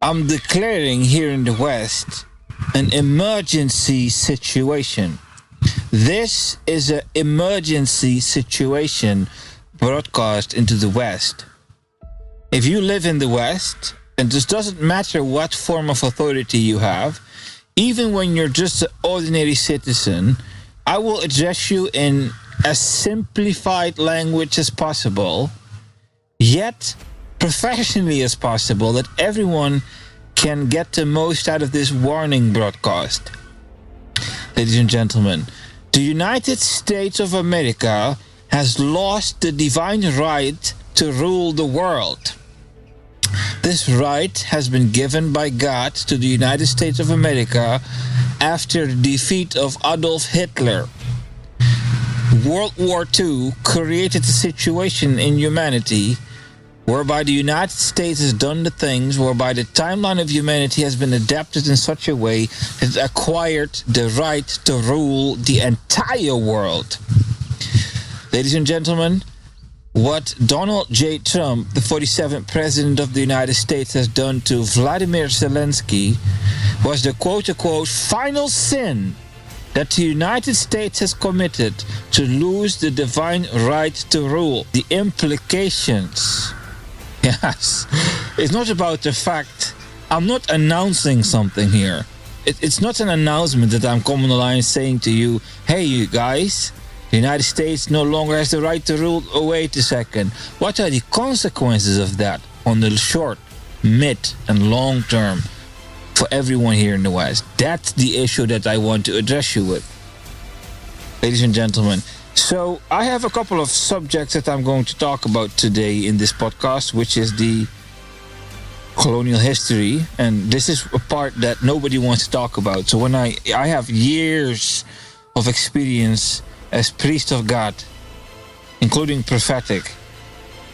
I'm declaring here in the West an emergency situation. This is an emergency situation broadcast into the West. If you live in the West, and this doesn't matter what form of authority you have, even when you're just an ordinary citizen, I will address you in as simplified language as possible, yet professionally as possible, that everyone can get the most out of this warning broadcast. Ladies and gentlemen, the United States of America has lost the divine right to rule the world. This right has been given by God to the United States of America after the defeat of Adolf Hitler. World War II created a situation in humanity whereby the United States has done the things whereby the timeline of humanity has been adapted in such a way that it acquired the right to rule the entire world. Ladies and gentlemen, what Donald J. Trump, the 47th President of the United States, has done to Vladimir Zelensky was the quote-unquote final sin that the United States has committed to lose the divine right to rule. The implications, yes, it's not about the fact. I'm not announcing something here. It's not an announcement that I'm coming along saying to you, hey, you guys, the United States no longer has the right to rule. Oh, wait a second. What are the consequences of that on the short, mid, and long term for everyone here in the West? That's the issue that I want to address you with. Ladies and gentlemen, so I have a couple of subjects that I'm going to talk about today in this podcast, which is the colonial history, and this is a part that nobody wants to talk about. So when I have years of experience as priest of God, including prophetic,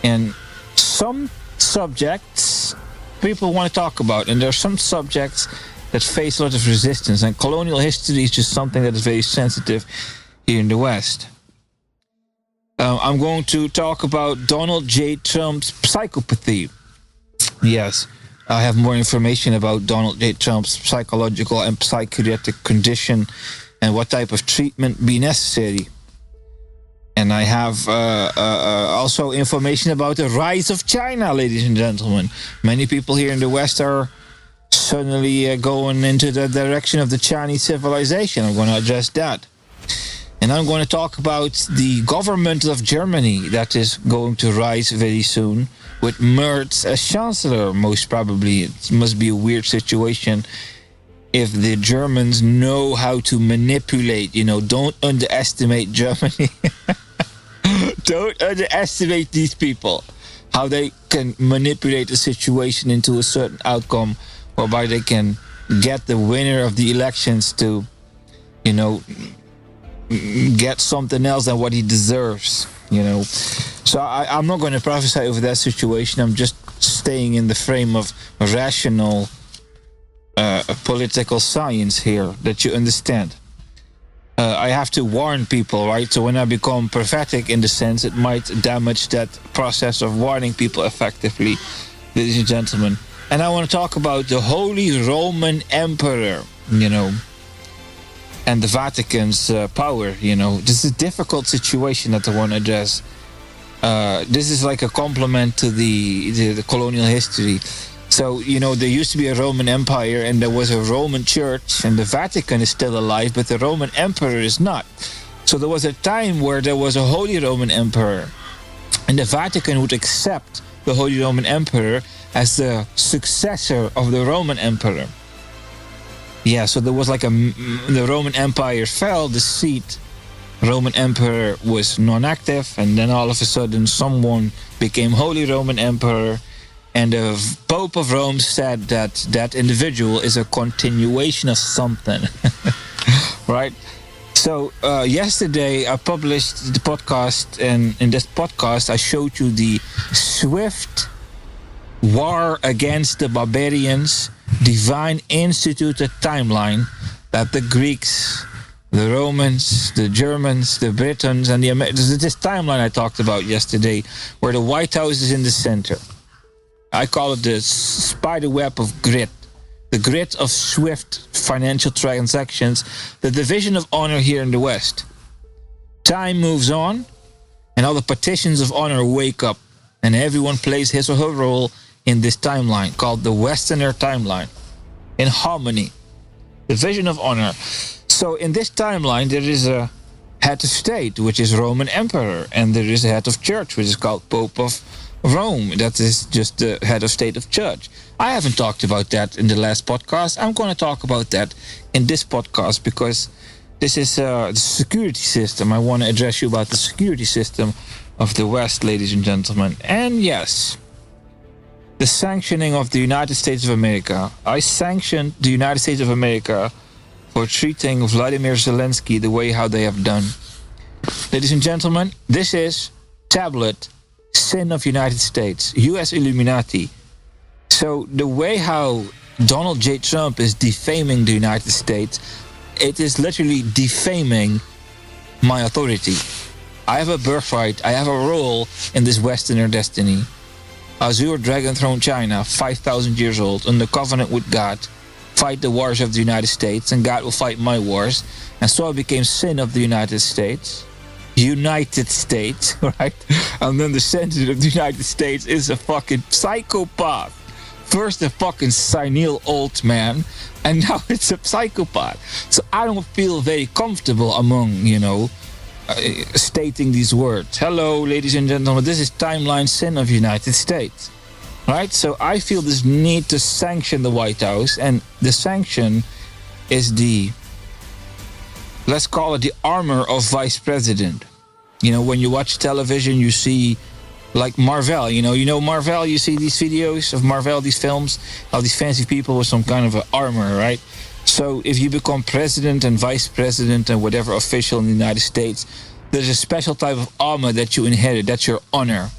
and some subjects people want to talk about, and there are some subjects that face a lot of resistance, and colonial history is just something that is very sensitive here in the West. I'm going to talk about Donald J. Trump's psychopathy. Yes, I have more information about Donald J. Trump's psychological and psychiatric condition and what type of treatment be necessary. And I have also information about the rise of China, ladies and gentlemen. Many people here in the West are suddenly going into the direction of the Chinese civilization. I'm going to address that. And I'm going to talk about the government of Germany that is going to rise very soon with Merz as chancellor, most probably. It must be a weird situation if the Germans know how to manipulate. Don't underestimate Germany. Don't underestimate these people. How they can manipulate the situation into a certain outcome whereby they can get the winner of the elections to, get something else than what he deserves, So I'm not going to prophesy over that situation. I'm just staying in the frame of rational political science here, that you understand. I have to warn people, right? So when I become prophetic in the sense, it might damage that process of warning people effectively, ladies and gentlemen. And I want to talk about the Holy Roman Emperor, and the Vatican's power, This is a difficult situation that I want to address. This is like a compliment to the colonial history. So, there used to be a Roman Empire and there was a Roman Church, and the Vatican is still alive, but the Roman Emperor is not. So there was a time where there was a Holy Roman Emperor, and the Vatican would accept the Holy Roman Emperor as the successor of the Roman Emperor. Yeah, so there was the Roman Empire fell, the seat Roman Emperor was non-active, and then all of a sudden someone became Holy Roman Emperor, and the Pope of Rome said that that individual is a continuation of something. Right? So yesterday I published the podcast, and in this podcast I showed you the swift war against the barbarians, divine instituted timeline that the Greeks, the Romans, the Germans, the Britons, and the Americans, this timeline I talked about yesterday, where the White House is in the center. I call it the spider web of grit. The grit of swift financial transactions, the division of honor here in the West. Time moves on, and all the partitions of honor wake up, and everyone plays his or her role in this timeline called the Westerner timeline. In harmony, division of honor. So in this timeline, there is a head of state, which is Roman Emperor, and there is a head of church, which is called Pope of Rome. That is just the head of state of church. I haven't talked about that in the last podcast. I'm going to talk about that in this podcast because this is the security system. I want to address you about the security system of the West, ladies and gentlemen. And yes, the sanctioning of the United States of America. I sanctioned the United States of America for treating Vladimir Zelensky the way how they have done. Ladies and gentlemen, this is tablet sin of United States, US Illuminati. So the way how Donald J. Trump is defaming the United States, it is literally defaming my authority. I have a birthright, I have a role in this Westerner destiny. Azure Dragon Throne China, 5,000 years old, under covenant with God, fight the wars of the United States, and God will fight my wars. And so I became sin of the United States. United States, right? And then the senator of the United States is a fucking psychopath. First a fucking senile old man, and now it's a psychopath. So I don't feel very comfortable among, stating these words. Hello, ladies and gentlemen, this is Timeline Sin of United States. Right? So I feel this need to sanction the White House, and the sanction is the, let's call it the armor of vice president. When you watch television, you see like Marvel, Marvel, you see these videos of Marvel, these films, of these fancy people with some kind of armor, right? So if you become president and vice president and whatever official in the United States, there's a special type of armor that you inherit. That's your honor.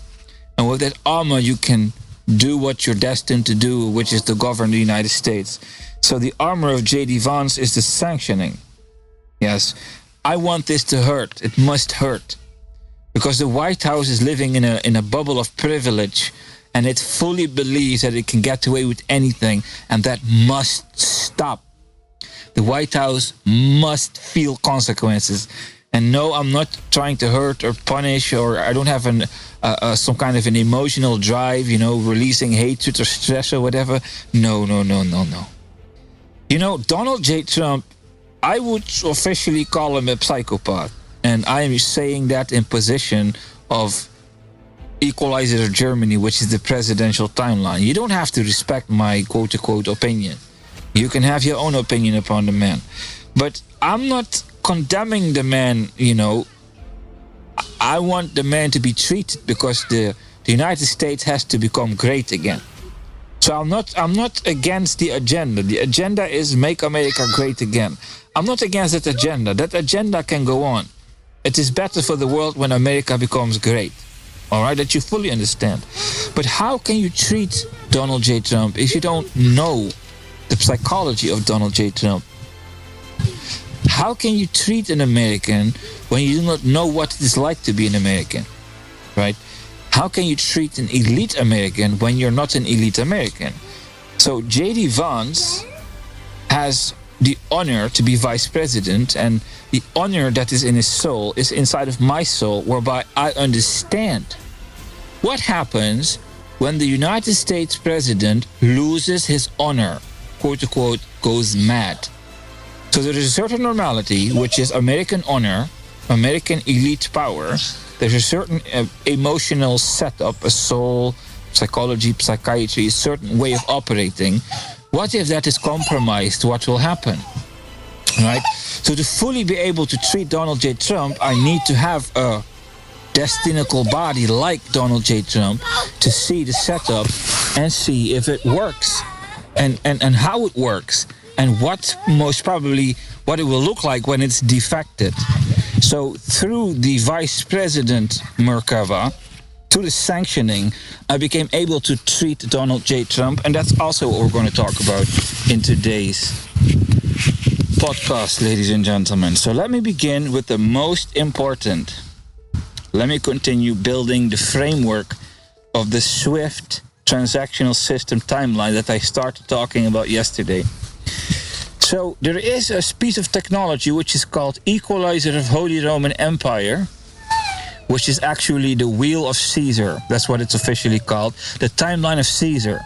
And with that armor, you can do what you're destined to do, which is to govern the United States. So the armor of J.D. Vance is the sanctioning. Yes, I want this to hurt. It must hurt. Because the White House is living in a bubble of privilege, and it fully believes that it can get away with anything, and that must stop. The White House must feel consequences. And no, I'm not trying to hurt or punish, or I don't have some kind of an emotional drive, releasing hatred or stress or whatever. No. Donald J. Trump, I would officially call him a psychopath. And I am saying that in position of Equalizer Germany, which is the presidential timeline. You don't have to respect my quote-unquote opinion. You can have your own opinion upon the man. But I'm not condemning the man, I want the man to be treated because the United States has to become great again. So I'm not against the agenda. The agenda is make America great again. I'm not against that agenda. That agenda can go on. It is better for the world when America becomes great. All right, that you fully understand. But how can you treat Donald J. Trump if you don't know the psychology of Donald J. Trump? How can you treat an American when you do not know what it is like to be an American? Right? How can you treat an elite American when you're not an elite American? So J.D. Vance has the honor to be vice president, and the honor that is in his soul is inside of my soul, whereby I understand what happens when the United States president loses his honor, quote unquote, goes mad. So there is a certain normality, which is American honor, American elite power. There's a certain emotional setup, a soul, psychology, psychiatry, a certain way of operating. What if that is compromised? What will happen? Right? So to fully be able to treat Donald J. Trump, I need to have a destinical body like Donald J. Trump to see the setup and see if it works and how it works and what most probably what it will look like when it's defected. So through the Vice President Merkava, through the sanctioning, I became able to treat Donald J. Trump, and that's also what we're going to talk about in today's podcast, ladies and gentlemen. So let me begin with the most important. Let me continue building the framework of the swift transactional system timeline that I started talking about yesterday. So there is a piece of technology which is called Equalizer of Holy Roman Empire, which is actually the wheel of Caesar. That's what it's officially called, the timeline of Caesar.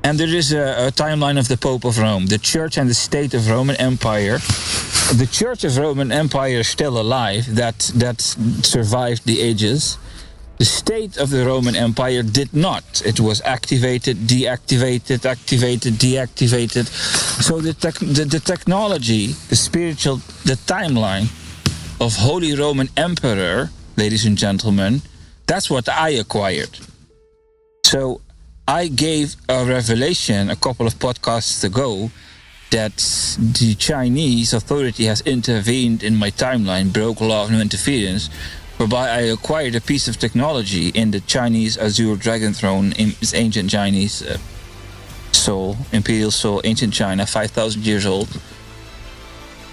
And there is a timeline of the Pope of Rome, the Church and the State of Roman Empire. The Church of Roman Empire is still alive, that survived the ages. The state of the Roman Empire did not. It was activated, deactivated, activated, deactivated. So the technology, the spiritual, the timeline of Holy Roman Emperor, ladies and gentlemen, that's what I acquired. So I gave a revelation a couple of podcasts ago that the Chinese authority has intervened in my timeline, broke law of no interference, whereby I acquired a piece of technology in the Chinese Azure Dragon Throne, in its ancient Chinese soul, imperial soul, ancient China, 5,000 years old.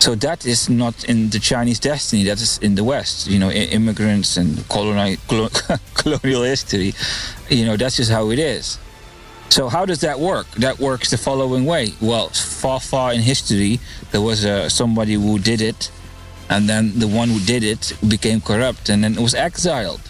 So that is not in the Chinese destiny, that is in the West. You know, immigrants and colonial history, you know, that's just how it is. So how does that work? That works the following way. Well, far in history, there was somebody who did it, and then the one who did it became corrupt, and then it was exiled.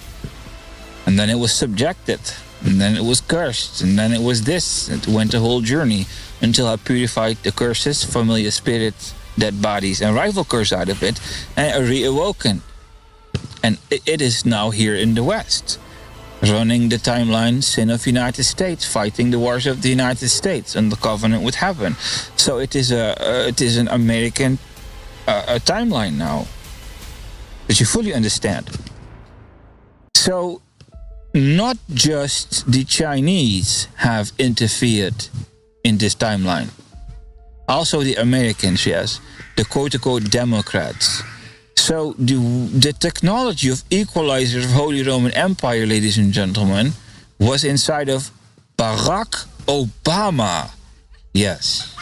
And then it was subjected, and then it was cursed, and then it was this. It went a whole journey until I purified the curses, familiar spirits, dead bodies, and rival curse out of it, and reawoken. And it is now here in the West, running the timeline, sin of the United States, fighting the wars of the United States, and the covenant with heaven. So it is an American a timeline now that you fully understand. So not just the Chinese have interfered in this timeline, also the Americans, yes, the quote-unquote Democrats. So the technology of Equalizer of Holy Roman Empire, ladies and gentlemen, was inside of Barack Obama. Yes,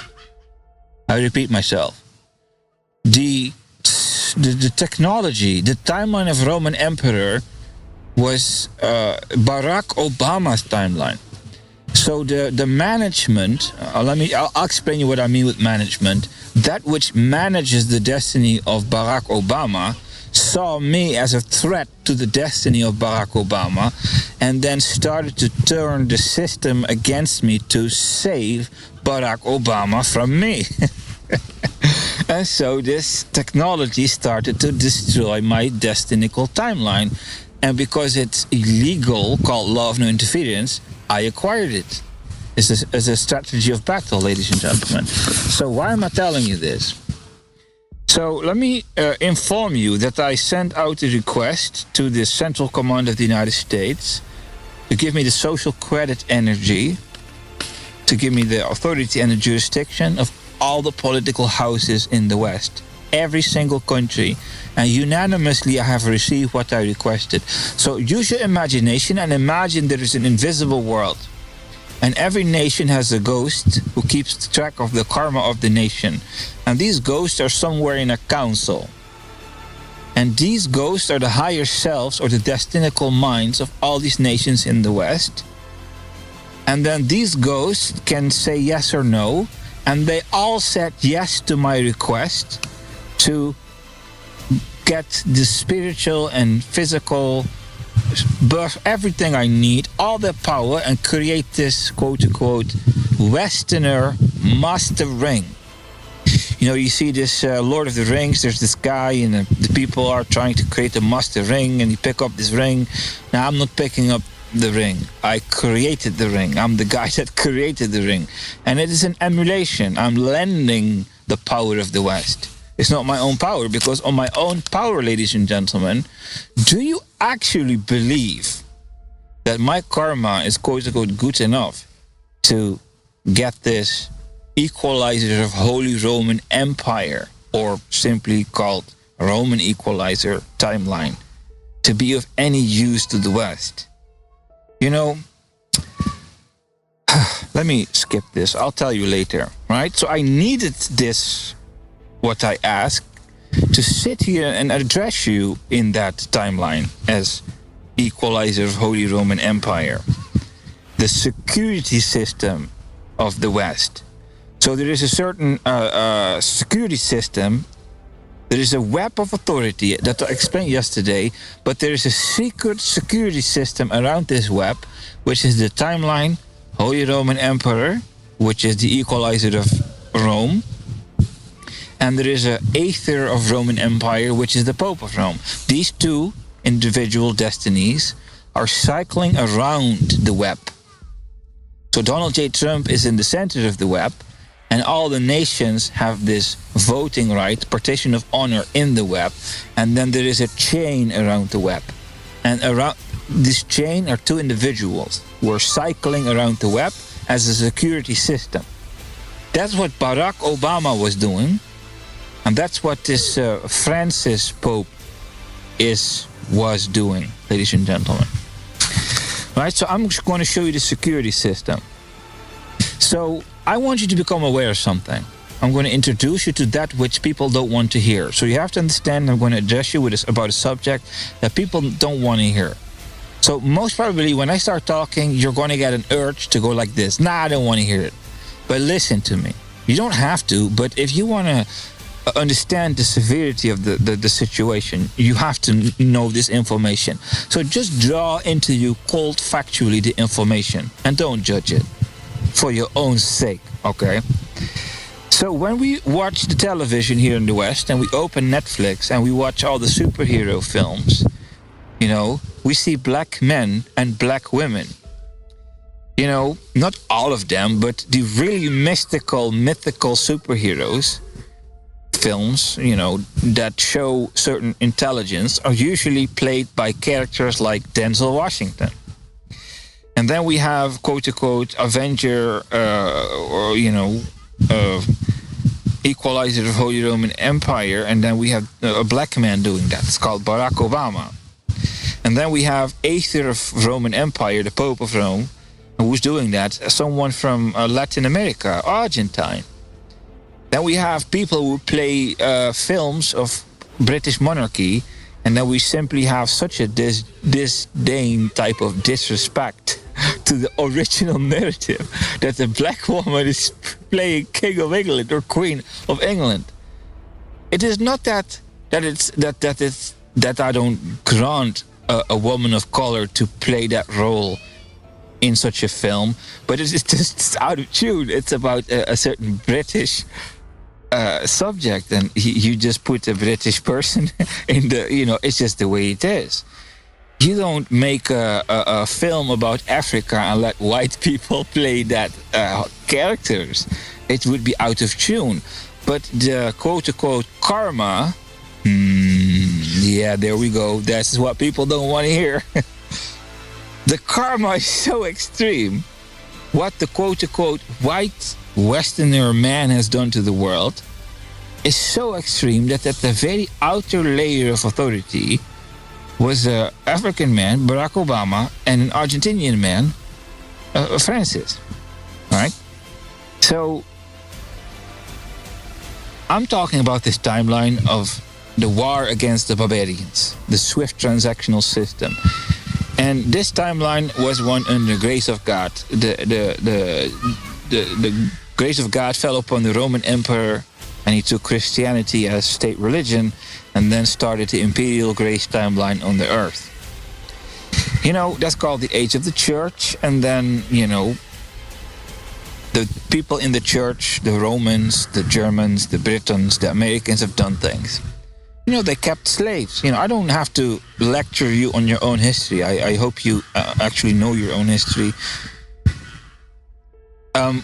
I repeat myself. The technology, the timeline of Roman Emperor was Barack Obama's timeline. So the management, I'll explain you what I mean with management. That which manages the destiny of Barack Obama saw me as a threat to the destiny of Barack Obama, and then started to turn the system against me to save Barack Obama from me. And so this technology started to destroy my destinical timeline. And because it's illegal, called law of no interference, I acquired it as a strategy of battle, ladies and gentlemen. So why am I telling you this? So let me inform you that I sent out a request to the Central Command of the United States to give me the social credit energy, to give me the authority and the jurisdiction of all the political houses in the West, every single country, and unanimously I have received what I requested. So use your imagination and imagine there is an invisible world, and every nation has a ghost who keeps track of the karma of the nation, and these ghosts are somewhere in a council, and these ghosts are the higher selves or the destinical minds of all these nations in the West. And then these ghosts can say yes or no, and they all said yes to my request to get the spiritual and physical birth, everything I need, all the power, and create this quote-unquote Westerner master ring. You know, you see this Lord of the Rings, there's this guy, and the people are trying to create a master ring, and you pick up this ring. Now, I'm not picking up the ring. I created the ring. I'm the guy that created the ring. And it is an emulation. I'm lending the power of the West. It's not my own power, because on my own power, ladies and gentlemen, do you actually believe that my karma is quote-unquote good enough to get this Equalizer of Holy Roman Empire, or simply called Roman Equalizer timeline, to be of any use to the West? You know, let me skip this. I'll tell you later, right? So I needed this, what I asked, to sit here and address you in that timeline as Equalizer of Holy Roman Empire. the security system of the West. So there is a certain security system. There is a web of authority that I explained yesterday, but there is a secret security system around this web, which is the timeline, Holy Roman Emperor, which is the Equalizer of Rome, and there is an Aether of Roman Empire, which is the Pope of Rome. These two individual destinies are cycling around the web. So Donald J. Trump is in the center of the web, and all the nations have this voting right, partition of honor in the web, and then there is a chain around the web. And around this chain are two individuals who are cycling around the web as a security system. That's what Barack Obama was doing, and that's what this Francis Pope was doing, ladies and gentlemen. Right, so I'm just going to show you the security system. So I want you to become aware of something. I'm going to introduce you to that which people don't want to hear. So you have to understand I'm going to address you with about a subject that people don't want to hear. So most probably when I start talking, you're going to get an urge to go like this. Nah, I don't want to hear it. But listen to me. You don't have to, but if you want to understand the severity of the situation, you have to know this information. So just draw into you cold factually the information and don't judge it for your own sake, okay? So when we watch the television here in the West and we open Netflix and we watch all the superhero films, you know, we see black men and black women. You know, not all of them, but the really mythical superheroes films, you know, that show certain intelligence are usually played by characters like Denzel Washington. And then we have, quote-unquote, Avenger, or, you know, Equalizer of Holy Roman Empire, and then we have a black man doing that. It's called Barack Obama. And then we have Aether of Roman Empire, the Pope of Rome. Who's doing that? Someone from Latin America, Argentine. Then we have people who play films of British monarchy, and then we simply have such a disdain type of disrespect to the original narrative that the black woman is playing King of England or Queen of England. It is not that I don't grant a woman of color to play that role in such a film, but it's just out of tune. It's about a certain British subject, and you just put a British person in the, you know, it's just the way it is. You don't make a film about Africa and let white people play that characters. It would be out of tune. But the quote-unquote karma, yeah, there we go. That's what people don't want to hear. The karma is so extreme. What the quote-unquote white Westerner man has done to the world is so extreme that at the very outer layer of authority was an African man, Barack Obama, and an Argentinian man, Francis. All right? So, I'm talking about this timeline of the war against the barbarians, the swift transactional system. And this timeline was won under the grace of God. The grace of God fell upon the Roman Emperor, and he took Christianity as state religion, and then started the imperial grace timeline on the earth. You know, that's called the age of the church, and then, you know, the people in the church, the Romans, the Germans, the Britons, the Americans have done things. You know, they kept slaves. You know, I don't have to lecture you on your own history. I hope you actually know your own history.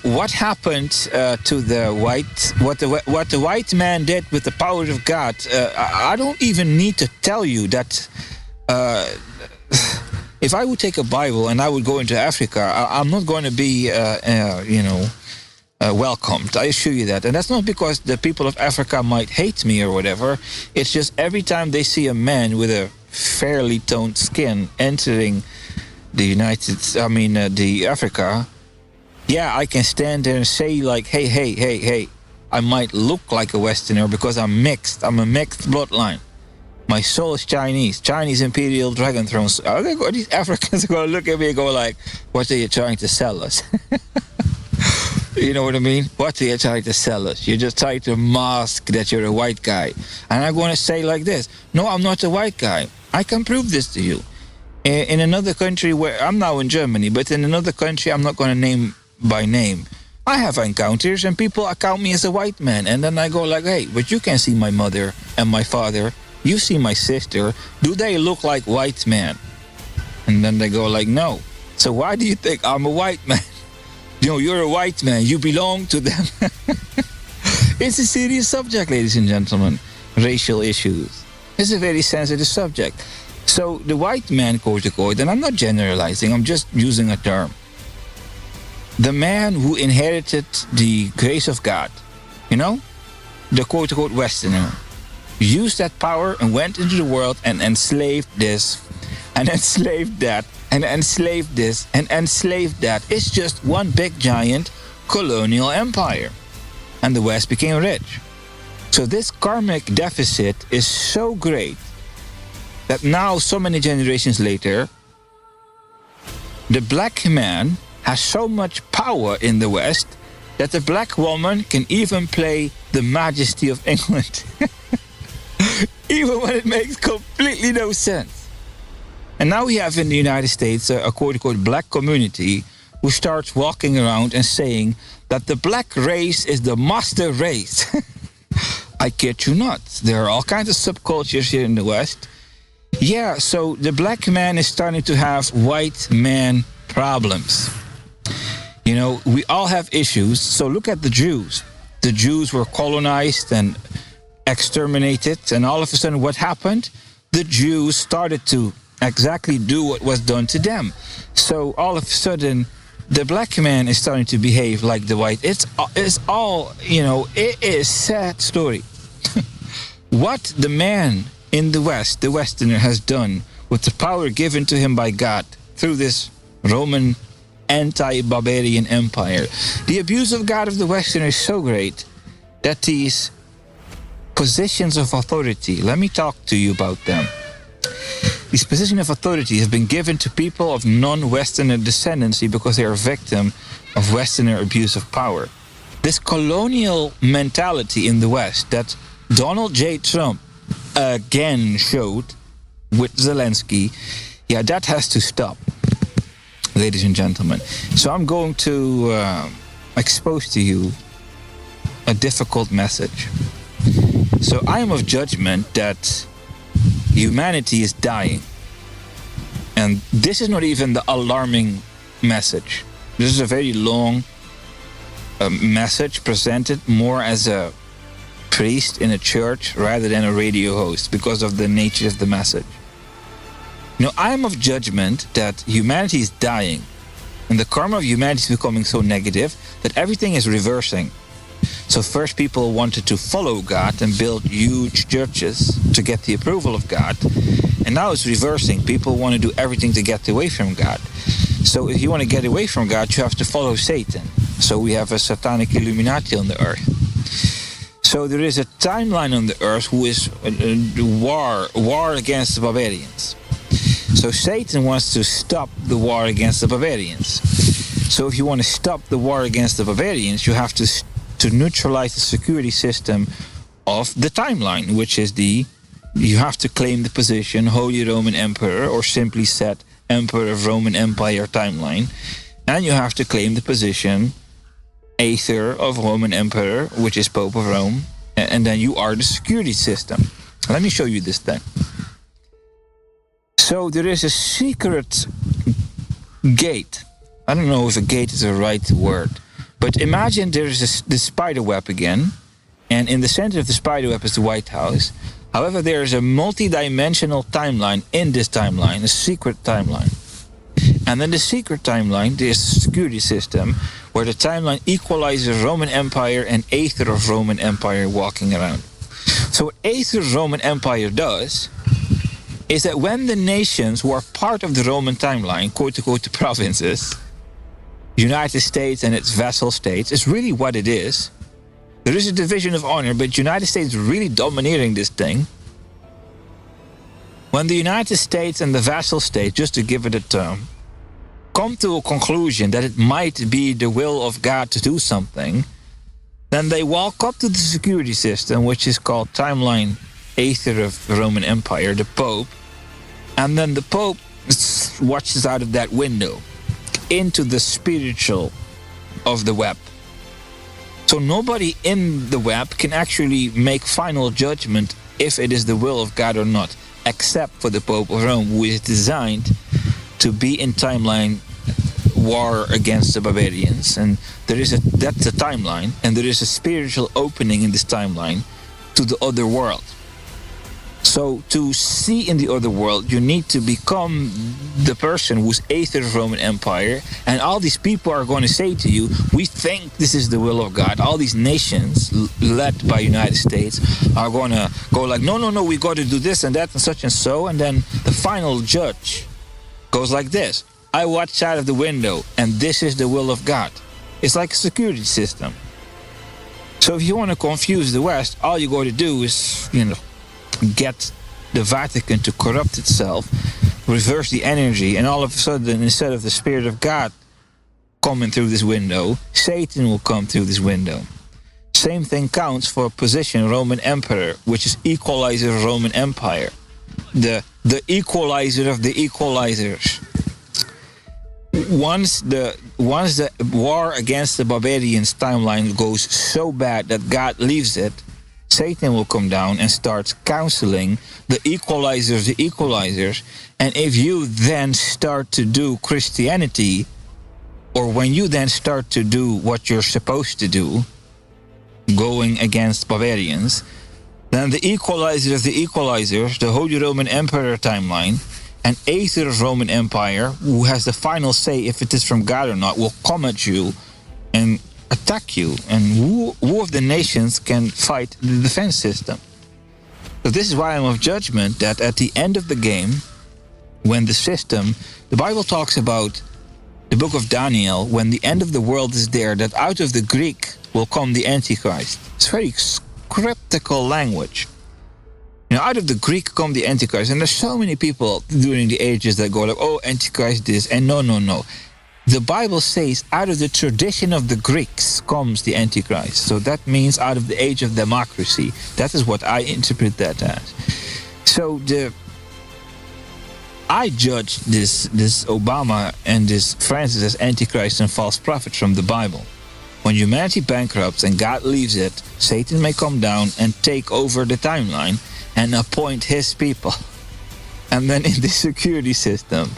What happened to the white? What the white man did with the power of God? I don't even need to tell you that. If I would take a Bible and I would go into Africa, I'm not going to be, welcomed. I assure you that. And that's not because the people of Africa might hate me or whatever. It's just every time they see a man with a fairly toned skin entering the Africa, yeah, I can stand there and say like, hey, I might look like a Westerner because I'm mixed. I'm a mixed bloodline. My soul is Chinese. Chinese Imperial Dragon Thrones. These Africans are going to look at me and go like, what are you trying to sell us? You know what I mean? What are you trying to sell us? You're just trying to mask that you're a white guy. And I'm going to say like this. No, I'm not a white guy. I can prove this to you. In another country where I'm now in Germany, but in another country I'm not going to name by name, I have encounters and people account me as a white man. And then I go like, hey, but you can see my mother and my father. You see my sister. Do they look like white men? And then they go like, no. So why do you think I'm a white man? You know, you're a white man. You belong to them. It's a serious subject, ladies and gentlemen. Racial issues. It's a very sensitive subject. So the white man, quote unquote, and I'm not generalizing, I'm just using a term. The man who inherited the grace of God, you know, the quote unquote Westerner, used that power and went into the world and enslaved this and enslaved that and enslaved this and enslaved that. It's just one big giant colonial empire. And the West became rich. So this karmic deficit is so great that now, so many generations later, the black man has so much power in the West that the black woman can even play the Majesty of England. Even when it makes completely no sense. And now we have in the United States a quote-unquote black community who starts walking around and saying that the black race is the master race. I kid you not. There are all kinds of subcultures here in the West. Yeah, so the black man is starting to have white man problems. You know, we all have issues. So look at the Jews. The Jews were colonized and exterminated, and all of a sudden what happened? The Jews started to exactly do what was done to them. So all of a sudden the black man is starting to behave like the white. It's all, you know, it is sad story. What the man in the West, the Westerner, has done with the power given to him by God through this Roman anti-barbarian empire. The abuse of God of the Westerner is so great that these positions of authority, let me talk to you about them. These positions of authority have been given to people of non-Westerner descendancy because they are victim of Westerner abuse of power. This colonial mentality in the West that Donald J. Trump again showed with Zelensky, yeah, that has to stop, ladies and gentlemen. So I'm going to expose to you a difficult message. So I am of judgment that humanity is dying. And this is not even the alarming message. This is a very long message presented more as a priest in a church rather than a radio host because of the nature of the message. You know, I am of judgment that humanity is dying and the karma of humanity is becoming so negative that everything is reversing. So first people wanted to follow God and build huge churches to get the approval of God. And now it's reversing. People want to do everything to get away from God. So if you want to get away from God, you have to follow Satan. So we have a satanic Illuminati on the earth. So there is a timeline on the earth who is war against the barbarians. So Satan wants to stop the war against the barbarians. So if you want to stop the war against the barbarians, you have to neutralize the security system of the timeline, which is you have to claim the position Holy Roman Emperor, or simply said Emperor of Roman Empire timeline, and you have to claim the position Aether of Roman Emperor, which is Pope of Rome, and then you are the security system. Let me show you this thing. So there is a secret gate. I don't know if a gate is the right word, but imagine there is the spider web again, and in the center of the spider web is the White House. However, there is a multi-dimensional timeline in this timeline, a secret timeline. And then the secret timeline, there's a security system where the timeline Equalizer Roman Empire and Aether of Roman Empire walking around. So what Aether Roman Empire does is that when the nations who are part of the Roman timeline, quote-unquote the provinces, United States and its vassal states, is really what it is. There is a division of honor, but United States is really domineering this thing. When the United States and the vassal state, just to give it a term, come to a conclusion that it might be the will of God to do something, then they walk up to the security system, which is called Timeline Aether of the Roman Empire, the Pope, and then the Pope watches out of that window into the spiritual of the web. So nobody in the web can actually make final judgment if it is the will of God or not, except for the Pope of Rome, who is designed to be in timeline war against the barbarians. And that's a timeline, and there is a spiritual opening in this timeline to the other world. So to see in the other world, you need to become the person who's Aether of Roman Empire, and all these people are going to say to you, we think this is the will of God. All these nations led by United States are going to go like, no, we got to do this and that and such and so, and then the final judge goes like this: I watch out of the window, and this is the will of God. It's like a security system. So if you want to confuse the West, all you got to do is, get the Vatican to corrupt itself, reverse the energy, and all of a sudden, instead of the Spirit of God coming through this window, Satan will come through this window. Same thing counts for position Roman Emperor, which is Equalizer of Roman Empire. The equalizer of the equalizers. Once the war against the barbarians timeline goes so bad that God leaves it, Satan will come down and start counseling the equalizers, the equalizers. And if you then start to do Christianity, or when you then start to do what you're supposed to do, going against barbarians, then the equalizer of the equalizers, the Holy Roman Emperor timeline, and Aether of Roman Empire, who has the final say if it is from God or not, will come at you and attack you, and who of the nations can fight the defense system? So this is why I'm of judgment that at the end of the game, when the Bible talks about the book of Daniel, when the end of the world is there, that out of the Greek will come the Antichrist. It's very cryptical language. Out of the Greek come the Antichrist, and there's so many people during the ages that go like, oh, Antichrist this, and no. The Bible says out of the tradition of the Greeks comes the Antichrist. So that means out of the age of democracy. That is what I interpret that as. So I judge this Obama and this Francis as Antichrist and false prophets from the Bible. When humanity bankrupts and God leaves it, Satan may come down and take over the timeline and appoint his people. And then in the security system,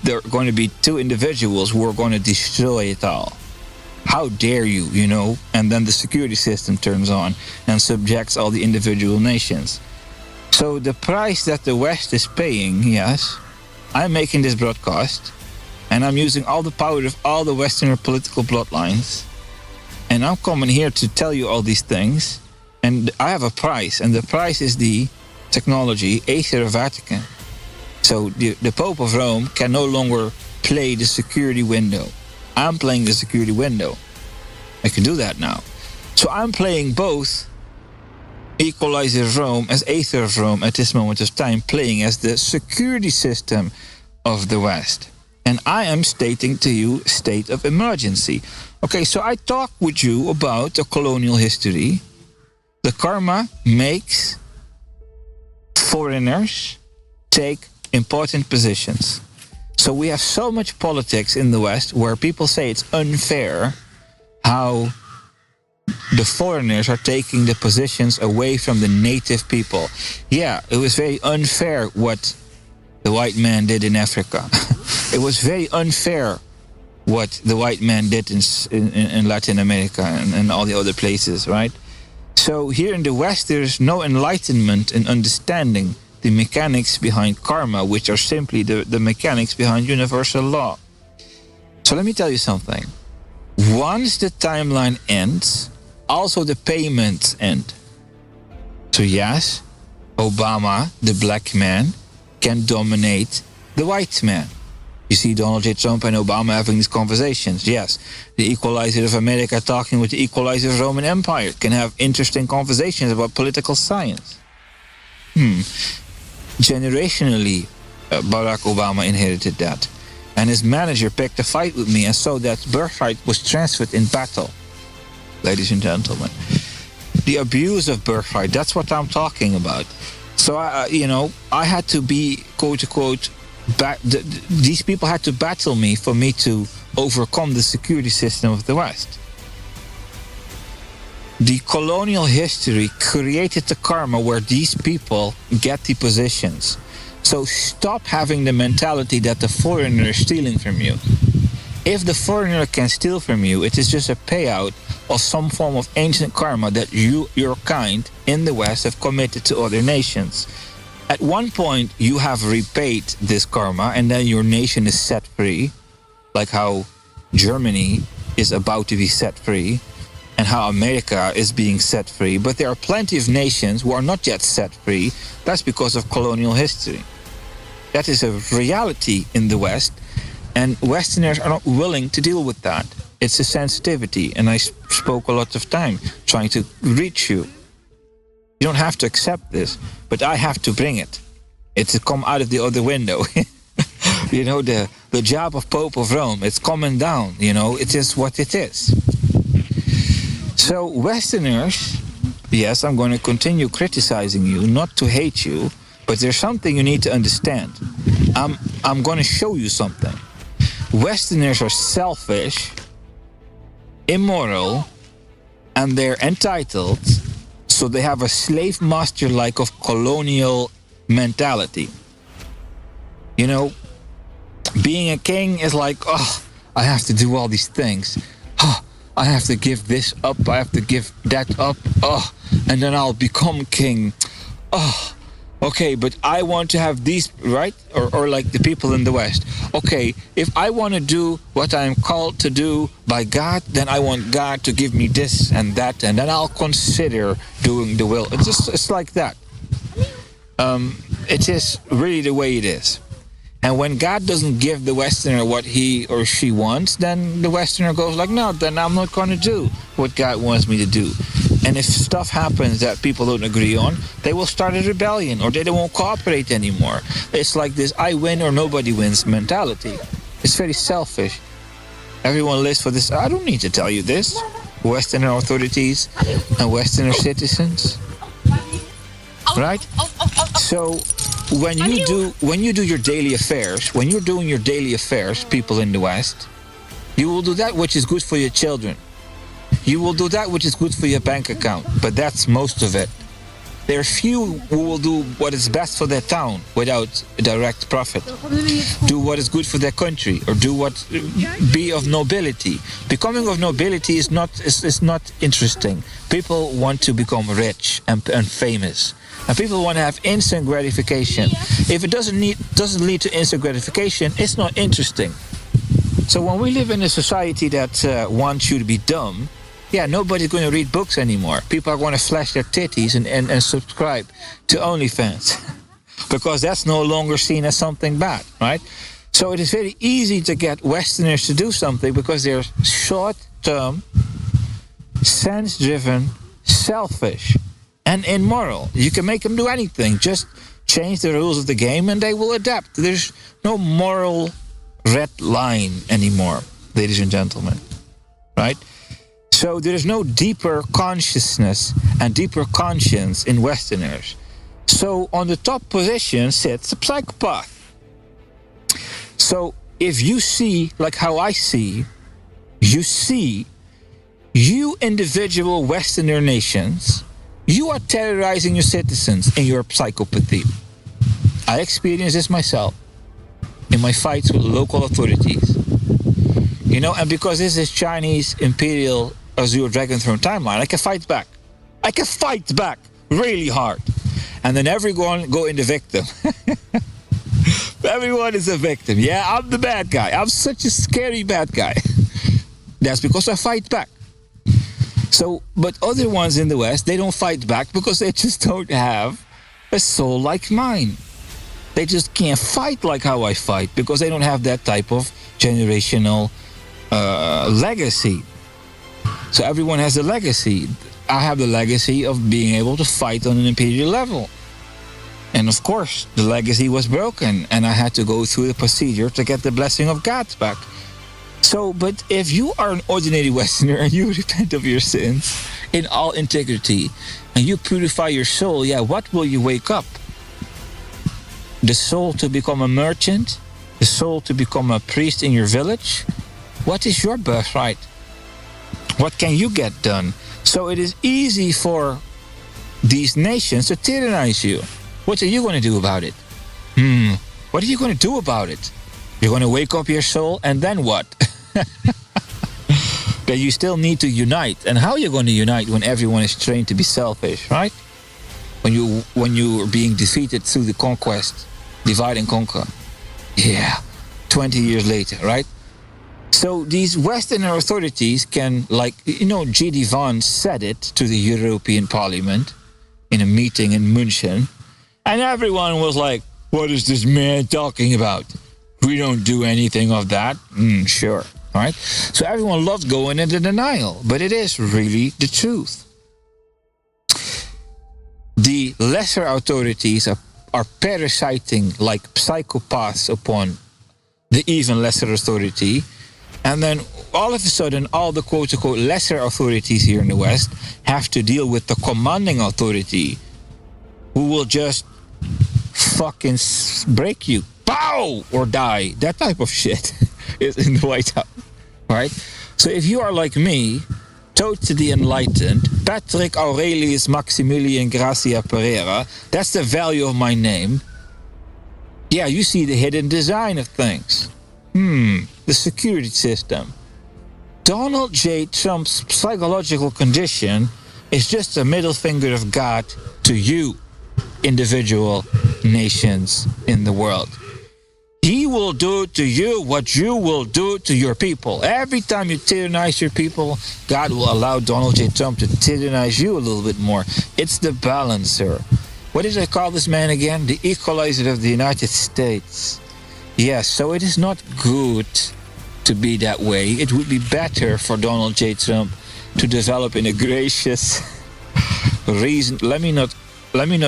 there are going to be two individuals who are going to destroy it all. How dare you, And then the security system turns on and subjects all the individual nations. So the price that the West is paying, yes, I'm making this broadcast, and I'm using all the power of all the Western political bloodlines, and I'm coming here to tell you all these things, and I have a price, and the price is the technology, Aether of Vatican. So the Pope of Rome can no longer play the security window. I'm playing the security window. I can do that now. So I'm playing both Equalizer of Rome as Aether of Rome at this moment of time, playing as the security system of the West. And I am stating to you state of emergency. Okay, so I talk with you about the colonial history. The karma makes foreigners take important positions. So we have so much politics in the West where people say it's unfair how the foreigners are taking the positions away from the native people. Yeah, it was very unfair what the white man did in Africa. It was very unfair what the white man did in Latin America and all the other places, right? So here in the West, there's no enlightenment and understanding the mechanics behind karma, which are simply the mechanics behind universal law. So let me tell you something. Once the timeline ends, also the payments end. So yes, Obama, the black man, can dominate the white man. You see Donald J. Trump and Obama having these conversations. Yes, the Equalizer of America talking with the Equalizer of Roman Empire can have interesting conversations about political science. generationally, Barack Obama inherited that. And his manager picked a fight with me, and so that birthright was transferred in battle. Ladies and gentlemen, the abuse of birthright, that's what I'm talking about. So, I had to be, quote unquote, these people had to battle me for me to overcome the security system of the West. The colonial history created the karma where these people get the positions. So stop having the mentality that the foreigner is stealing from you. If the foreigner can steal from you, it is just a payout of some form of ancient karma that your kind in the West have committed to other nations. At one point, you have repaid this karma, and then your nation is set free, like how Germany is about to be set free, and how America is being set free. But there are plenty of nations who are not yet set free. That's because of colonial history. That is a reality in the West, and Westerners are not willing to deal with that. It's a sensitivity, and I spoke a lot of time trying to reach you. You don't have to accept this, but I have to bring it. It's to come out of the other window. The job of Pope of Rome, it's coming down, it is what it is. So Westerners, yes, I'm going to continue criticizing you, not to hate you, but there's something you need to understand. I'm going to show you something. Westerners are selfish, immoral, and they're entitled. So they have a slave master like of colonial mentality. Being a king is like, I have to do all these things. I have to give this up. I have to give that up. And then I'll become king. Okay, but I want to have these, right? Or like the people in the West. Okay, if I want to do what I am called to do by God, then I want God to give me this and that, and then I'll consider doing the will. It's like that. It is really the way it is. And when God doesn't give the Westerner what he or she wants, then the Westerner goes like, no, then I'm not going to do what God wants me to do. And if stuff happens that people don't agree on, they will start a rebellion, or they won't cooperate anymore. It's like this I win or nobody wins mentality. It's very selfish. Everyone lives for this. I don't need to tell you this. Westerner authorities and Westerner citizens. Right? So when you do your daily affairs, when you're doing your daily affairs, people in the West, you will do that which is good for your children. You will do that which is good for your bank account, but that's most of it. There are few who will do what is best for their town without direct profit. Do what is good for their country, or be of nobility. Becoming of nobility is not interesting. People want to become rich and famous. And people want to have instant gratification. If it doesn't lead to instant gratification, it's not interesting. So when we live in a society that wants you to be dumb, nobody's going to read books anymore. People are going to flash their titties and subscribe to OnlyFans. Because that's no longer seen as something bad, right? So it is very easy to get Westerners to do something because they're short-term, sense-driven, selfish, and immoral. You can make them do anything. Just change the rules of the game and they will adapt. There's no moral red line anymore, ladies and gentlemen. Right? So there is no deeper consciousness and deeper conscience in Westerners. So on the top position sits a psychopath. So if you see, like how I see, you individual Westerner nations, you are terrorizing your citizens in your psychopathy. I experienced this myself in my fights with local authorities. And because this is Chinese Imperial Azure Dragon Throne timeline, I can fight back. I can fight back really hard. And then everyone go in the victim. Everyone is a victim. Yeah, I'm the bad guy. I'm such a scary bad guy. That's because I fight back. So, but other ones in the West, they don't fight back because they just don't have a soul like mine. They just can't fight like how I fight because they don't have that type of generational legacy. So everyone has a legacy. I have the legacy of being able to fight on an imperial level. And of course, the legacy was broken, and I had to go through the procedure to get the blessing of God back. So, but if you are an ordinary Westerner and you repent of your sins in all integrity, and you purify your soul, yeah, what will you wake up? The soul to become a merchant? The soul to become a priest in your village? What is your birthright? What can you get done? So it is easy for these nations to tyrannize you. What are you going to do about it? What are you going to do about it? You're going to wake up your soul, and then what? That you still need to unite. And how are you going to unite when everyone is trained to be selfish, right? When you are being defeated through the conquest, divide and conquer. Yeah, 20 years later, right? So these Western authorities can, like, G.D. Vance said it to the European Parliament in a meeting in München. And everyone was like, what is this man talking about? We don't do anything of that. Sure. All right. So everyone loved going into denial, but it is really the truth. The lesser authorities are parasiting like psychopaths upon the even lesser authority. And then all of a sudden, all the quote-unquote lesser authorities here in the West have to deal with the commanding authority, who will just fucking break you. Pow! Or die. That type of shit is in the White House. Right? So if you are like me, totally enlightened, Patrick Aurelius Maximilian Gracia Pereira, that's the value of my name. Yeah, you see the hidden design of things. The security system. Donald J. Trump's psychological condition is just a middle finger of God to you, individual nations in the world. He will do to you what you will do to your people. Every time you tyrannize your people, God will allow Donald J. Trump to tyrannize you a little bit more. It's the balancer. What did I call this man again? The Equalizer of the United States. Yes, so it is not good to be that way. It would be better for Donald J. Trump to develop in a gracious reason. Let me not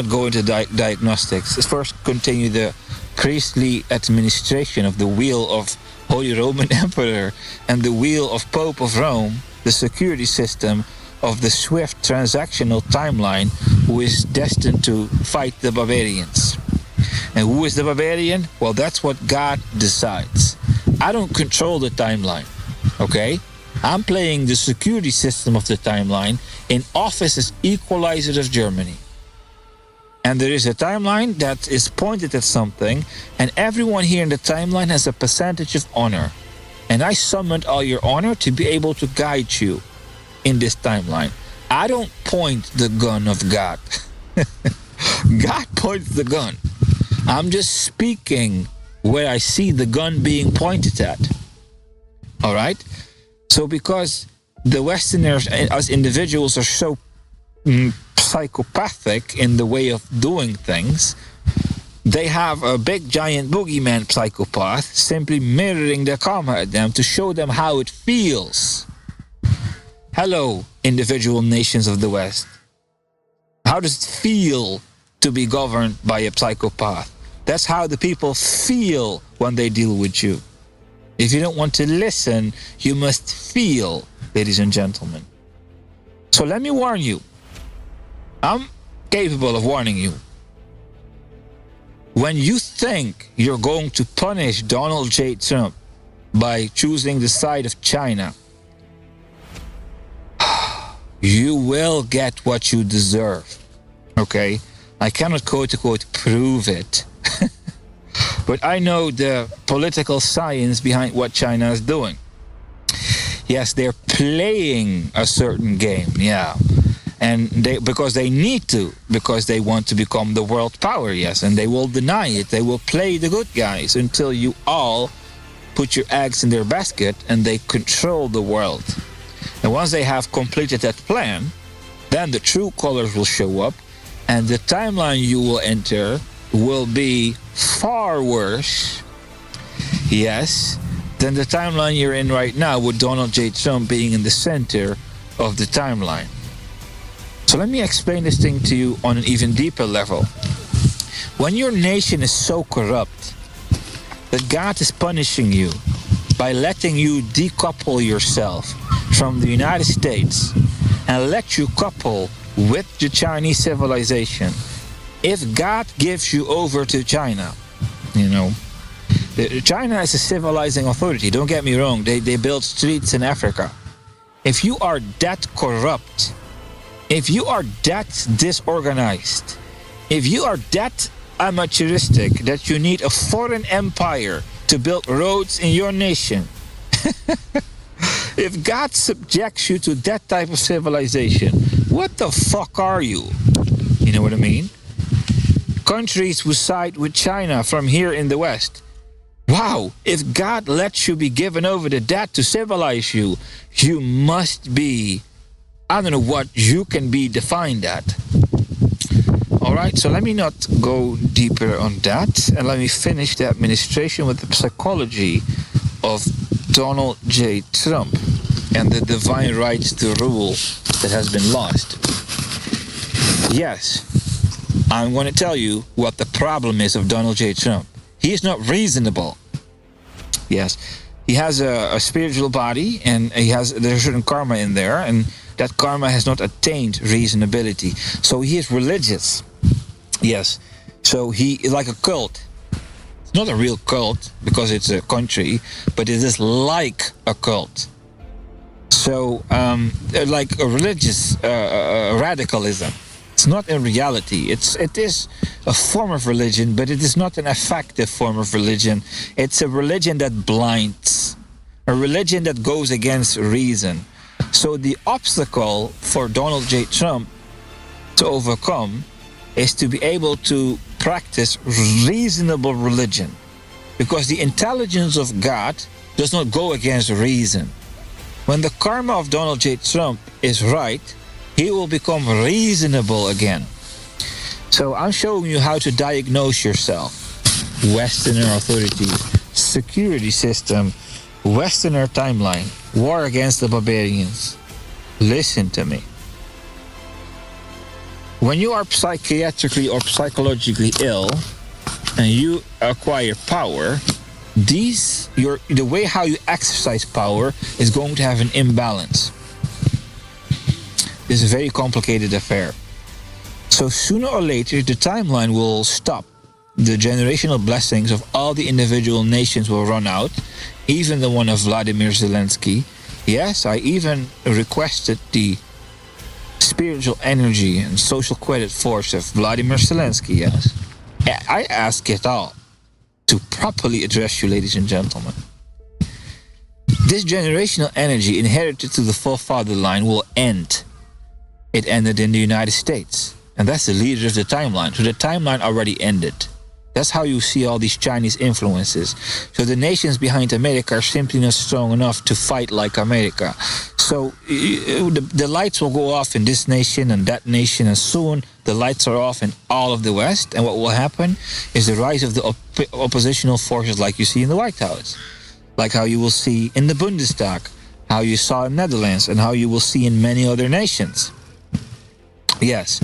go into diagnostics. Let's first continue the priestly administration of the wheel of Holy Roman Emperor and the wheel of Pope of Rome, the security system of the swift transactional timeline, who is destined to fight the barbarians. And who is the barbarian? Well, that's what God decides. I don't control the timeline, okay? I'm playing the security system of the timeline in office as Equalizer of Germany. And there is a timeline that is pointed at something, and everyone here in the timeline has a percentage of honor. And I summoned all your honor to be able to guide you in this timeline. I don't point the gun of God. God points the gun. I'm just speaking where I see the gun being pointed at. All right? So because the Westerners, as individuals, are so psychopathic in the way of doing things, they have a big giant boogeyman psychopath simply mirroring their karma at them to show them how it feels. Hello, individual nations of the West. How does it feel to be governed by a psychopath? That's how the people feel when they deal with you. If you don't want to listen, you must feel, ladies and gentlemen. So let me warn you. I'm capable of warning you. When you think you're going to punish Donald J. Trump by choosing the side of China, you will get what you deserve. Okay? I cannot quote-unquote prove it. But I know the political science behind what China is doing. Yes, they're playing a certain game, yeah. And because they need to, because they want to become the world power, yes, and they will deny it. They will play the good guys until you all put your eggs in their basket and they control the world. And once they have completed that plan, then the true colors will show up, and the timeline you will enter will be far worse, yes, than the timeline you're in right now, with Donald J. Trump being in the center of the timeline. So let me explain this thing to you on an even deeper level. When your nation is so corrupt that God is punishing you by letting you decouple yourself from the United States and let you couple with the Chinese civilization, if God gives you over to China, China is a civilizing authority. Don't get me wrong. They build streets in Africa. If you are that corrupt, if you are that disorganized, if you are that amateuristic that you need a foreign empire to build roads in your nation, if God subjects you to that type of civilization, what the fuck are you? You know what I mean? Countries who side with China from here in the West. Wow, if God lets you be given over to that to civilize you, you must be, I don't know what you can be defined at. Alright, so let me not go deeper on that, and let me finish the administration with the psychology of Donald J. Trump and the divine right to rule that has been lost. Yes, I'm going to tell you what the problem is of Donald J. Trump. He is not reasonable. Yes, he has a spiritual body, and there's a certain karma in there, and that karma has not attained reasonability. So he is religious. Yes, so he is like a cult. It's not a real cult because it's a country, but it is like a cult. So, like a religious radicalism. It's not in reality. It is a form of religion, but it is not an effective form of religion. It's a religion that blinds, a religion that goes against reason. So the obstacle for Donald J. Trump to overcome is to be able to practice reasonable religion, because the intelligence of God does not go against reason. When the karma of Donald J. Trump is right, he will become reasonable again. So I'm showing you how to diagnose yourself. Westerner authorities, security system, Westerner timeline, war against the barbarians. Listen to me. When you are psychiatrically or psychologically ill and you acquire power, the way how you exercise power is going to have an imbalance. It's a very complicated affair. So sooner or later, the timeline will stop. The generational blessings of all the individual nations will run out, even the one of Vladimir Zelensky. Yes, I even requested the spiritual energy and social credit force of Vladimir Zelensky, yes. I ask it all to properly address you, ladies and gentlemen. This generational energy inherited to the forefather line will end. It ended in the United States, and that's the leader of the timeline. So the timeline already ended. That's how you see all these Chinese influences. So the nations behind America are simply not strong enough to fight like America. So the lights will go off in this nation and that nation, and soon the lights are off in all of the West. And what will happen is the rise of the oppositional forces like you see in the White House, like how you will see in the Bundestag, how you saw in Netherlands, and how you will see in many other nations. Yes.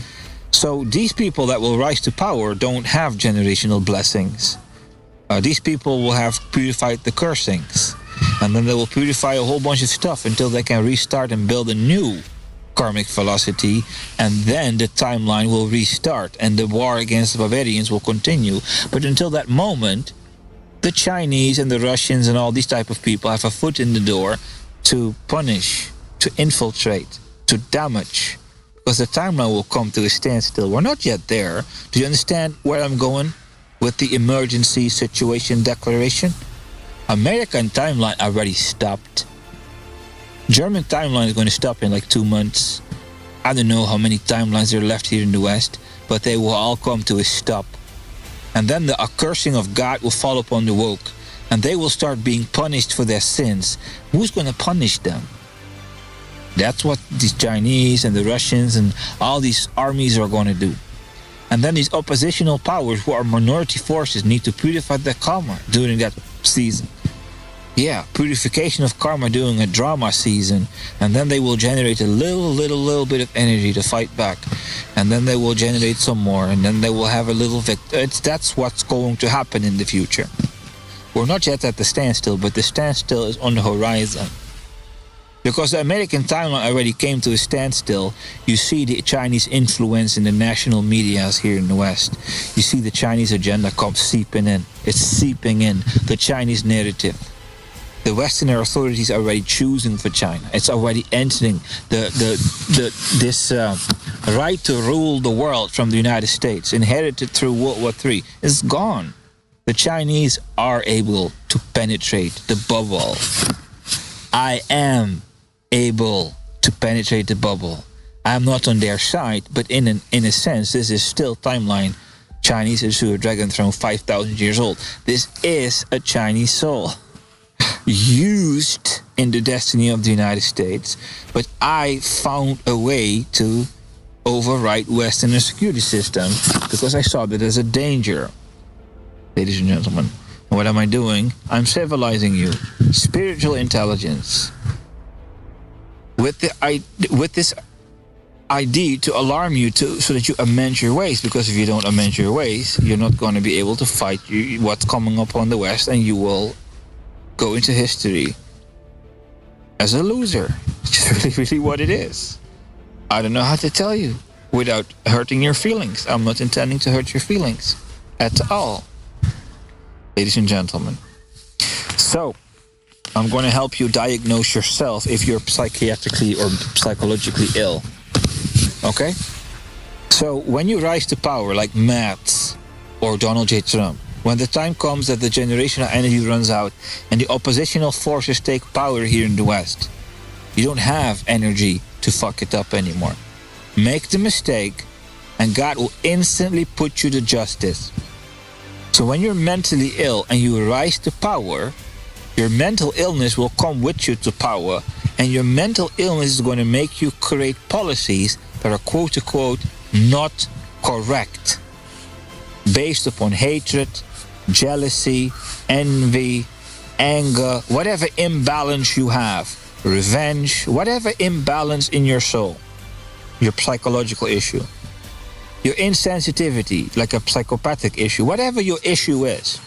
So these people that will rise to power don't have generational blessings. These people will have purified the cursings. And then they will purify a whole bunch of stuff until they can restart and build a new karmic velocity. And then the timeline will restart and the war against the barbarians will continue. But until that moment, the Chinese and the Russians and all these type of people have a foot in the door to punish, to infiltrate, to damage. Because the timeline will come to a standstill. We're not yet there. Do you understand where I'm going with the emergency situation declaration? American timeline already stopped. German timeline is going to stop in like 2 months. I don't know how many timelines are left here in the West, but they will all come to a stop. And then the accursing of God will fall upon the woke, and they will start being punished for their sins. Who's going to punish them? That's what these Chinese and the Russians and all these armies are going to do. And then these oppositional powers who are minority forces need to purify their karma during that season. Yeah, purification of karma during a drama season, and then they will generate a little bit of energy to fight back, and then they will generate some more, and then they will have a little that's what's going to happen in the future. We're not yet at the standstill, but the standstill is on the horizon. Because the American timeline already came to a standstill, you see the Chinese influence in the national medias here in the West. You see the Chinese agenda come seeping in. It's seeping in, the Chinese narrative. The Western authorities are already choosing for China. It's already entering this right to rule the world from the United States, inherited through World War III, is gone. The Chinese are able to penetrate the bubble. I am able to penetrate the bubble. I'm not on their side, but in a sense, this is still timeline. Chinese Azure Dragon Throne, 5,000 years old. This is a Chinese soul used in the destiny of the United States, but I found a way to override Western security system because I saw that as a danger. Ladies and gentlemen, what am I doing? I'm civilizing you. Spiritual intelligence. With this idea to alarm you so that you amend your ways, because if you don't amend your ways, you're not going to be able to fight what's coming up on the West, and you will go into history as a loser. It's really what it is. I don't know how to tell you without hurting your feelings. I'm not intending to hurt your feelings at all, ladies and gentlemen. So, I'm going to help you diagnose yourself if you're psychiatrically or psychologically ill. Okay? So, when you rise to power, like Matt or Donald J. Trump, when the time comes that the generational energy runs out and the oppositional forces take power here in the West, you don't have energy to fuck it up anymore. Make the mistake, and God will instantly put you to justice. So when you're mentally ill and you rise to power, your mental illness will come with you to power, and your mental illness is going to make you create policies that are quote-unquote not correct, based upon hatred, jealousy, envy, anger, whatever imbalance you have, revenge, whatever imbalance in your soul, your psychological issue, your insensitivity, like a psychopathic issue, whatever your issue is,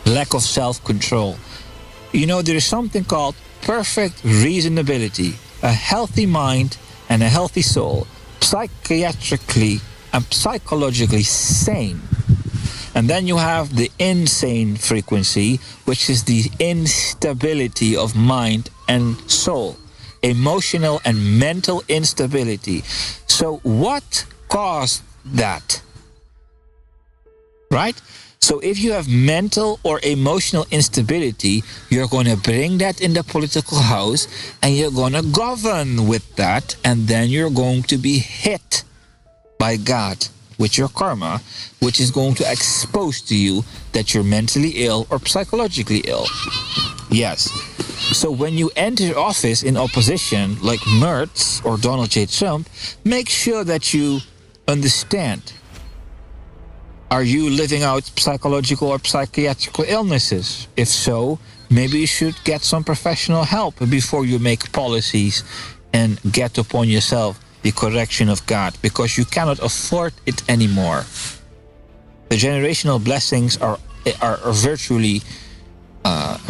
lack of self-control. You know, there is something called perfect reasonability, a healthy mind and a healthy soul, psychiatrically and psychologically sane. And then you have the insane frequency, which is the instability of mind and soul, emotional and mental instability. So what caused that? Right? So if you have mental or emotional instability, you're going to bring that in the political house and you're going to govern with that, and then you're going to be hit by God with your karma, which is going to expose to you that you're mentally ill or psychologically ill. Yes. So when you enter office in opposition, like Mertz or Donald J. Trump, make sure that you understand. Are you living out psychological or psychiatrical illnesses? If so, maybe you should get some professional help before you make policies and get upon yourself the correction of God, because you cannot afford it anymore. The generational blessings are virtually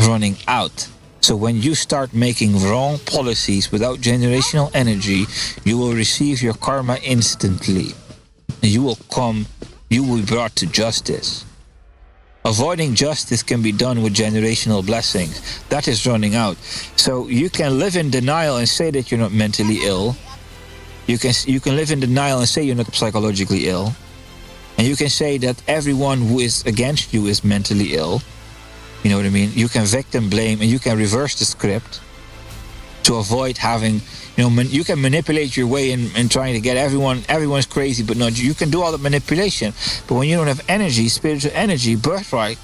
running out. So when you start making wrong policies without generational energy, you will receive your karma instantly. And you will be brought to justice. Avoiding justice can be done with generational blessings. That is running out. So you can live in denial and say that you're not mentally ill. You can live in denial and say you're not psychologically ill. And you can say that everyone who is against you is mentally ill. You know what I mean? You can victim blame and you can reverse the script to avoid having, you can manipulate your way in trying to get everyone's crazy, but not you. You can do all the manipulation. But when you don't have energy, spiritual energy, birthright,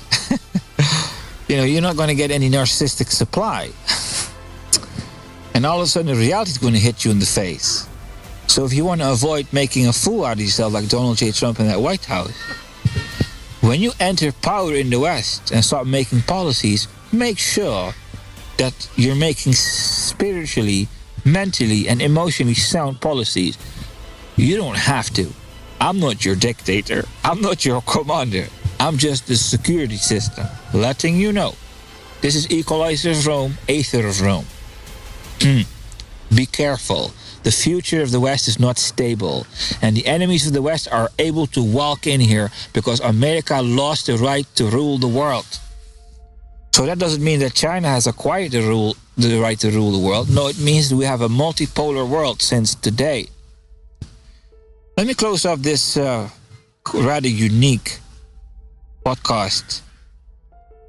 you're not going to get any narcissistic supply. And all of a sudden, the reality is going to hit you in the face. So if you want to avoid making a fool out of yourself like Donald J. Trump in that White House, when you enter power in the West and start making policies, make sure that you're making spiritually, mentally, and emotionally sound policies. You don't have to. I'm not your dictator. I'm not your commander. I'm just the security system, letting you know. This is Equalizer of Rome, Aether of Rome. Be careful. The future of the West is not stable, and the enemies of the West are able to walk in here because America lost the right to rule the world. So that doesn't mean that China has acquired the right to rule the world. No, it means that we have a multipolar world since today. Let me close off this rather unique podcast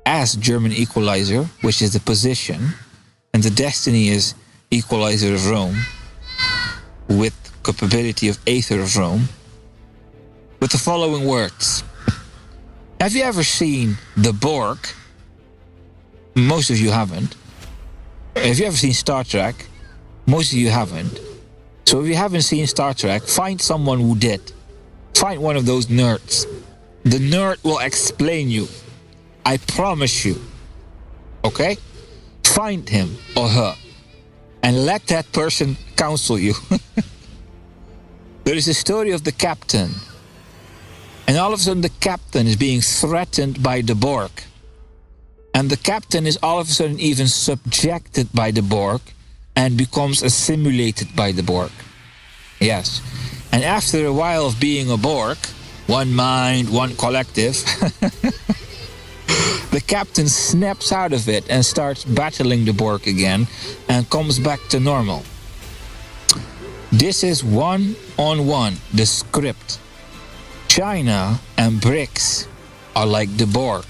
as German Equalizer, which is the position, and the destiny is Equalizer of Rome, with capability of Aether of Rome, with the following words. Have you ever seen the Borg? Most of you haven't. Have you ever seen Star Trek? Most of you haven't. So if you haven't seen Star Trek, find someone who did. Find one of those nerds. The nerd will explain you. I promise you. Okay? Find him or her. And let that person counsel you. There is a story of the captain. And all of a sudden the captain is being threatened by the Borg. And the captain is all of a sudden even subjected by the Borg and becomes assimilated by the Borg. Yes. And after a while of being a Borg, one mind, one collective, the captain snaps out of it and starts battling the Borg again and comes back to normal. This is one-on-one, the script. China and BRICS are like the Borg.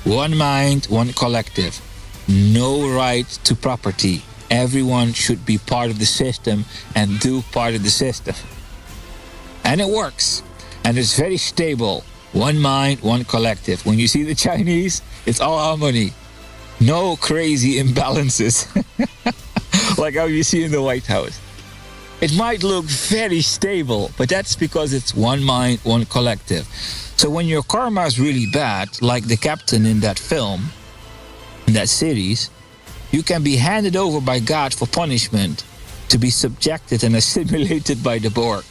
One mind, one collective. No right to property. Everyone should be part of the system and do part of the system. And it works. And it's very stable. One mind, one collective. When you see the Chinese, it's all harmony. No crazy imbalances. Like how you see in the White House. It might look very stable, but that's because it's one mind, one collective. So when your karma is really bad, like the captain in that film, in that series, you can be handed over by God for punishment to be subjected and assimilated by the Borg.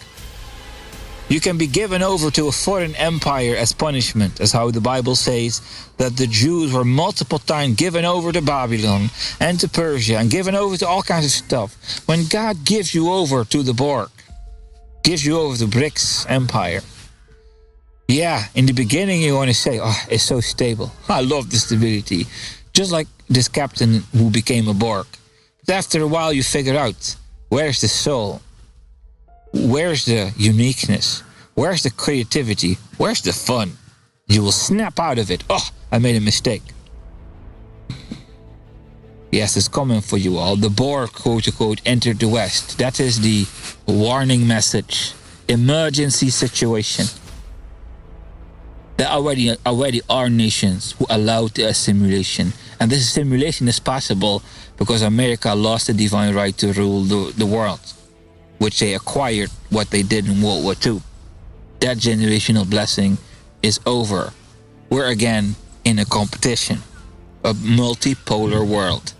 You can be given over to a foreign empire as punishment, as how the Bible says that the Jews were multiple times given over to Babylon and to Persia and given over to all kinds of stuff. When God gives you over to the Borg, gives you over to BRICS empire, yeah, in the beginning you want to say, oh, it's so stable. I love the stability. Just like this captain who became a Borg. But after a while you figure out, where's the soul? Where's the uniqueness? Where's the creativity? Where's the fun? You will snap out of it. Oh, I made a mistake. Yes, it's coming for you all. The Borg, quote unquote, entered the West. That is the warning message. Emergency situation. There already are nations who allowed the assimilation. And this assimilation is possible because America lost the divine right to rule the world, which they acquired what they did in World War II. That generational blessing is over. We're again in a competition, a multipolar world.